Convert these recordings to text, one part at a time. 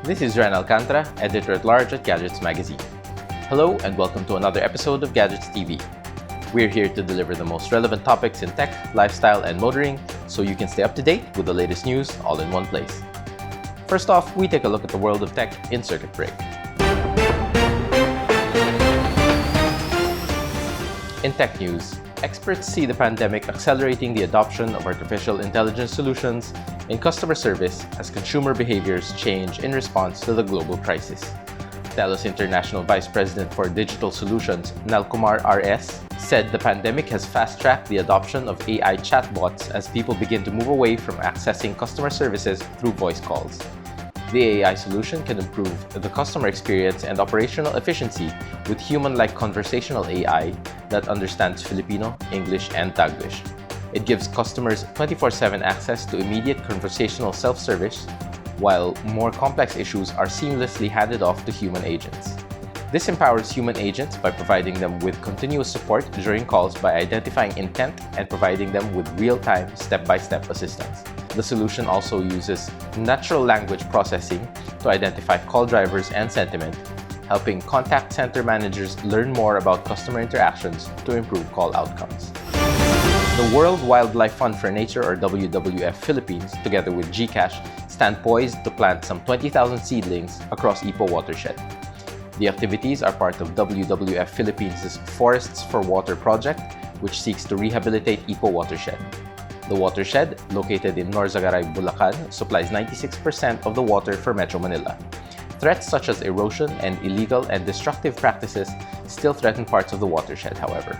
This is Ren Alcantara, Editor-at-Large at Gadgets Magazine. Hello and welcome to another episode of Gadgets TV. We're here to deliver the most relevant topics in tech, lifestyle, and motoring so you can stay up to date with the latest news all in one place. First off, we take a look at the world of tech in Circuit Break. In tech news, experts see the pandemic accelerating the adoption of artificial intelligence solutions in customer service as consumer behaviors change in response to the global crisis. TELUS International Vice President for Digital Solutions, Nalkumar R.S., said the pandemic has fast-tracked the adoption of AI chatbots as people begin to move away from accessing customer services through voice calls. The AI solution can improve the customer experience and operational efficiency with human-like conversational AI that understands Filipino, English, and Taglish. It gives customers 24/7 access to immediate conversational self-service, while more complex issues are seamlessly handed off to human agents. This empowers human agents by providing them with continuous support during calls by identifying intent and providing them with real-time, step-by-step assistance. The solution also uses natural language processing to identify call drivers and sentiment, helping contact center managers learn more about customer interactions to improve call outcomes. The World Wildlife Fund for Nature, or WWF-Philippines, together with GCASH, stand poised to plant some 20,000 seedlings across IPO Watershed. The activities are part of WWF-Philippines' Forests for Water project, which seeks to rehabilitate IPO Watershed. The watershed, located in Norzagaray, Bulacan, supplies 96% of the water for Metro Manila. Threats such as erosion and illegal and destructive practices still threaten parts of the watershed, however.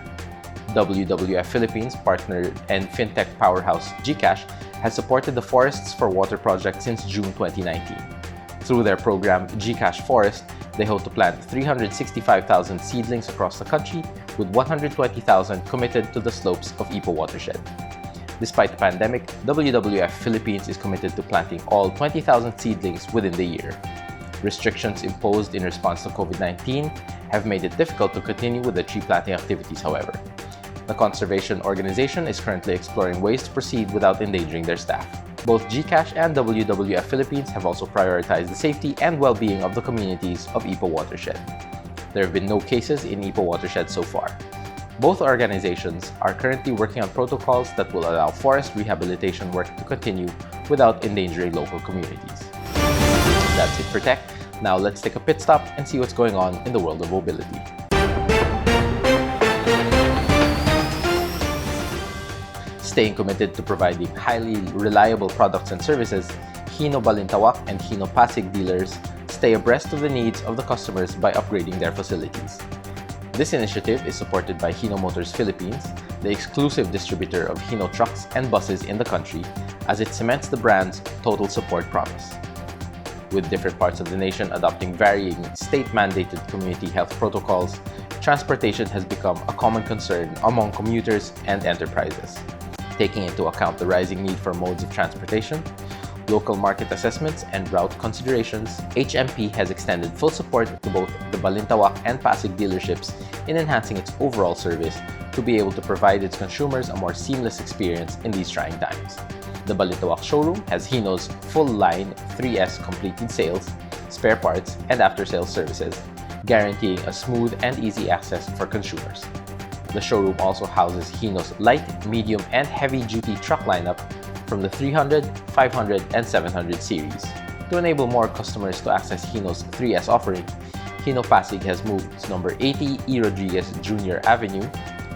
WWF-Philippines partner and fintech powerhouse GCASH has supported the Forests for Water project since June 2019. Through their program GCASH Forest, they hope to plant 365,000 seedlings across the country, with 120,000 committed to the slopes of IPO Watershed. Despite the pandemic, WWF-Philippines is committed to planting all 20,000 seedlings within the year. Restrictions imposed in response to COVID-19 have made it difficult to continue with the tree planting activities, however. The conservation organization is currently exploring ways to proceed without endangering their staff. Both GCASH and WWF-Philippines have also prioritized the safety and well-being of the communities of IPO Watershed. There have been no cases in IPO Watershed so far. Both organizations are currently working on protocols that will allow forest rehabilitation work to continue without endangering local communities. That's it for tech. Now let's take a pit stop and see what's going on in the world of mobility. Staying committed to providing highly reliable products and services, HINO Balintawak and HINO Pasig dealers stay abreast of the needs of the customers by upgrading their facilities. This initiative is supported by HINO Motors Philippines, the exclusive distributor of HINO trucks and buses in the country, as it cements the brand's total support promise. With different parts of the nation adopting varying state-mandated community health protocols, transportation has become a common concern among commuters and enterprises. Taking into account the rising need for modes of transportation, local market assessments, and route considerations, HMP has extended full support to both the Balintawak and Pasig dealerships in enhancing its overall service to be able to provide its consumers a more seamless experience in these trying times. The Balintawak showroom has HINO's full-line 3S completed sales, spare parts, and after-sales services, guaranteeing a smooth and easy access for consumers. The showroom also houses HINO's light, medium, and heavy-duty truck lineup from the 300, 500, and 700 series. To enable more customers to access HINO's 3S offering, HINO Pasig has moved to number 80 E. Rodriguez Jr. Avenue,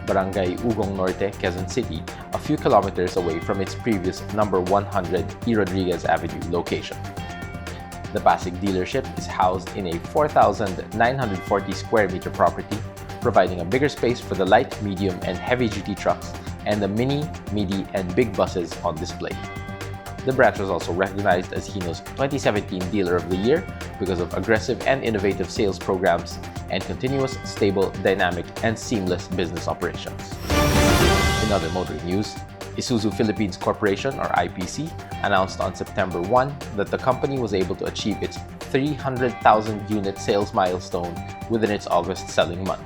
Barangay Ugong Norte, Quezon City, a few kilometers away from its previous number 100 E. Rodriguez Avenue location. The Pasig dealership is housed in a 4,940 square meter property, providing a bigger space for the light, medium, and heavy-duty trucks and the mini, midi, and big buses on display. The branch was also recognized as HINO's 2017 Dealer of the Year because of aggressive and innovative sales programs and continuous, stable, dynamic, and seamless business operations. In other motoring news, ISUZU Philippines Corporation, or IPC, announced on September 1 that the company was able to achieve its 300,000 unit sales milestone within its August selling month.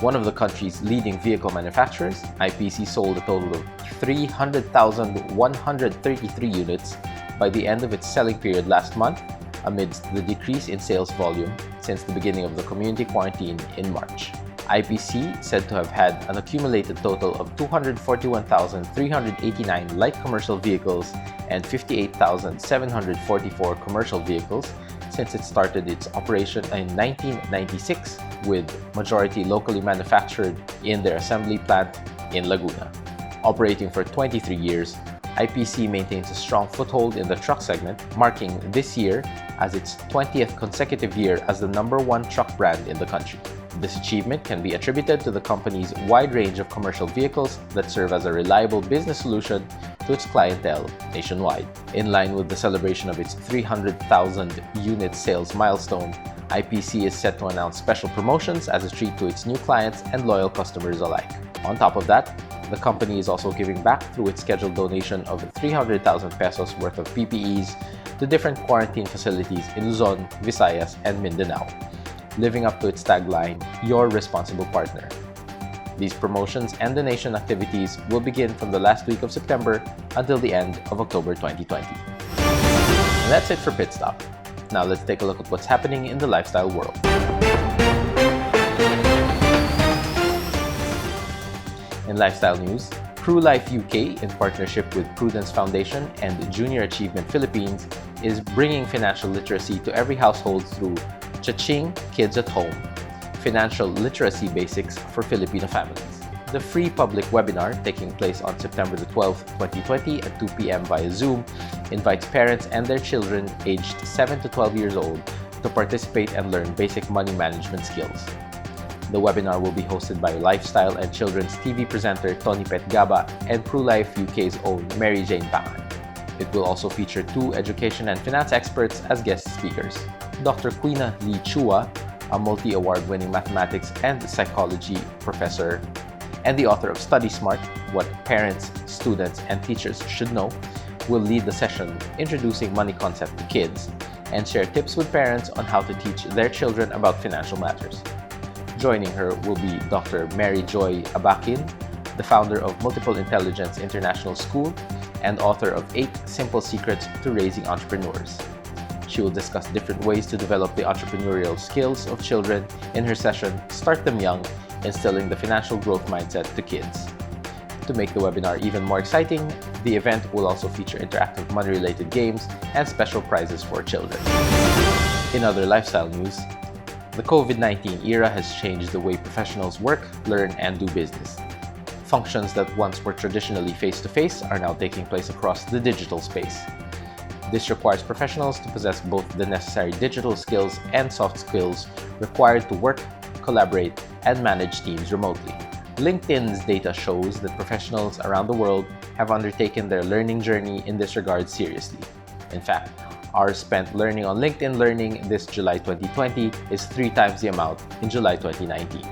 One of the country's leading vehicle manufacturers, IPC sold a total of 300,133 units by the end of its selling period last month, amidst the decrease in sales volume since the beginning of the community quarantine in March. IPC said to have had an accumulated total of 241,389 light commercial vehicles and 58,744 commercial vehicles since it started its operation in 1996, with majority locally manufactured in their assembly plant in Laguna. Operating for 23 years, IPC maintains a strong foothold in the truck segment, marking this year as its 20th consecutive year as the #1 truck brand in the country. This achievement can be attributed to the company's wide range of commercial vehicles that serve as a reliable business solution to its clientele nationwide. In line with the celebration of its 300,000 unit sales milestone, IPC is set to announce special promotions as a treat to its new clients and loyal customers alike. On top of that, the company is also giving back through its scheduled donation of 300,000 pesos worth of PPEs to different quarantine facilities in Luzon, Visayas, and Mindanao, living up to its tagline, "Your Responsible Partner." These promotions and donation activities will begin from the last week of September until the end of October 2020. And that's it for Pit Stop. Now let's take a look at what's happening in the lifestyle world. In lifestyle news, PRU Life UK, in partnership with Prudence Foundation and Junior Achievement Philippines, is bringing financial literacy to every household through Cha-Ching Kids at Home, Financial Literacy Basics for Filipino Families. The free public webinar, taking place on September the 12th, 2020 at 2 p.m. via Zoom, invites parents and their children aged 7 to 12 years old to participate and learn basic money management skills. The webinar will be hosted by lifestyle and children's TV presenter Tony Petgaba and PRU Life UK's own Mary Jane Pangan. It will also feature 2 education and finance experts as guest speakers. Dr. Quina Lee Chua, a multi-award-winning mathematics and psychology professor and the author of Study Smart, What Parents, Students, and Teachers Should Know, will lead the session introducing money concept to kids and share tips with parents on how to teach their children about financial matters. Joining her will be Dr. Mary Joy Abakin, the founder of Multiple Intelligence International School and author of 8 Simple Secrets to Raising Entrepreneurs. She will discuss different ways to develop the entrepreneurial skills of children in her session, Start Them Young, Instilling the Financial Growth Mindset to Kids. To make the webinar even more exciting, the event will also feature interactive money-related games and special prizes for children. In other lifestyle news, the COVID-19 era has changed the way professionals work, learn, and do business. Functions that once were traditionally face-to-face are now taking place across the digital space. This requires professionals to possess both the necessary digital skills and soft skills required to work, collaborate, and manage teams remotely. LinkedIn's data shows that professionals around the world have undertaken their learning journey in this regard seriously. In fact, hours spent learning on LinkedIn Learning this July 2020 is 3 times the amount in July 2019.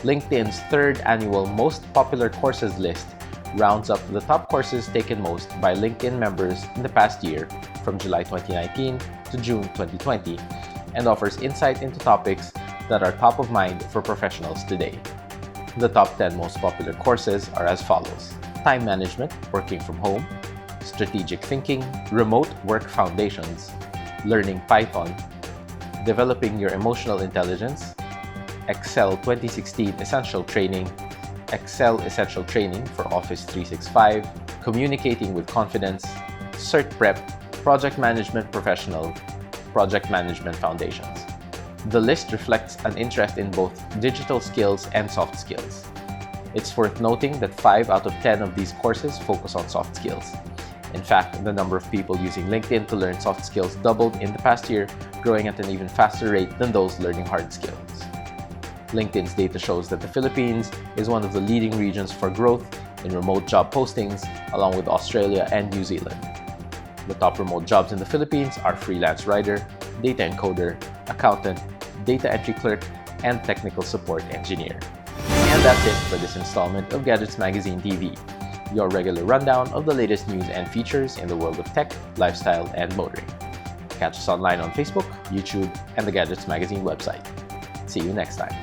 LinkedIn's 3rd annual Most Popular Courses list rounds up the top courses taken most by LinkedIn members in the past year from July 2019 to June 2020 and offers insight into topics that are top of mind for professionals today. The top 10 most popular courses are as follows: Time Management, Working from Home, Strategic Thinking, Remote Work Foundations, Learning Python, Developing Your Emotional Intelligence, Excel 2016 Essential Training, Excel Essential Training for Office 365, Communicating with Confidence, Cert Prep, Project Management Professional, Project Management Foundations. The list reflects an interest in both digital skills and soft skills. It's worth noting that 5 out of 10 of these courses focus on soft skills. In fact, the number of people using LinkedIn to learn soft skills doubled in the past year, growing at an even faster rate than those learning hard skills. LinkedIn's data shows that the Philippines is one of the leading regions for growth in remote job postings, along with Australia and New Zealand. The top remote jobs in the Philippines are freelance writer, data encoder, accountant, data entry clerk, and technical support engineer. And that's it for this installment of Gadgets Magazine TV, your regular rundown of the latest news and features in the world of tech, lifestyle, and motoring. Catch us online on Facebook, YouTube, and the Gadgets Magazine website. See you next time.